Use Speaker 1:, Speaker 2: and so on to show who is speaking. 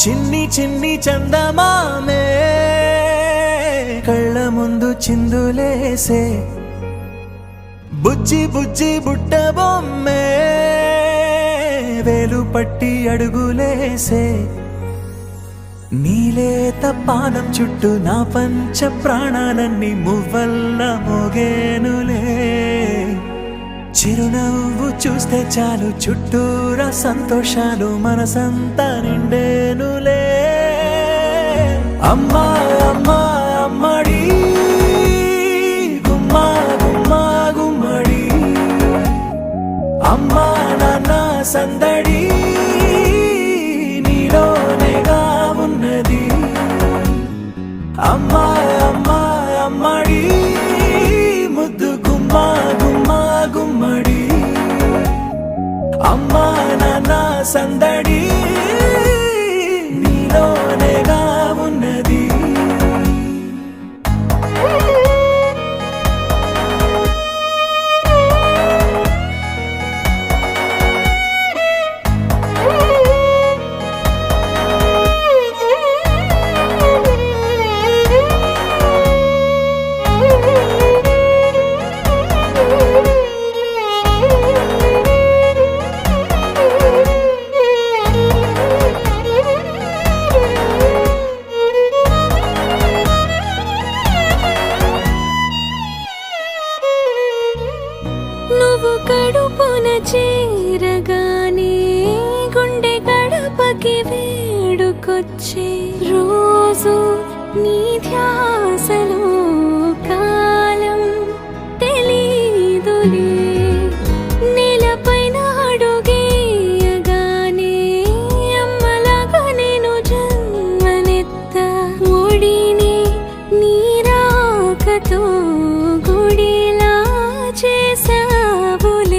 Speaker 1: చిన్ని చిన్ని చందమామే కళ్ళ ముందు చిందులేసే బుజ్జి బుజ్జి బుట్ట బొమ్మే వేలు పట్టి అడుగులేసే నీలేత పానం చుట్టూ నా పంచ ప్రాణాలన్నీ మువ్వల్ల మోగేనులే చిరునవ్వు చూస్తే చాలు చుట్టూరా సంతోషాలు మనసంతా నిండేనులే అమ్మా అమ్మా అమ్మడి గుమ్మా గుమ్మా గుమ్మడి అమ్మా నాన్న సందడి నీలోనేగా ఉన్నది అమ్మా అమ్మా అమ్మడి ముద్దు గుమ్మా గుమ్మా గుమ్మడి అమ్మా నాన్న సందడి నీలోనేగా ఉన్నది
Speaker 2: నువ్వు కడుపున చేరగానే గుండె గడపకి వేడుకొచ్చే రోజు నీ ధ్యాసలో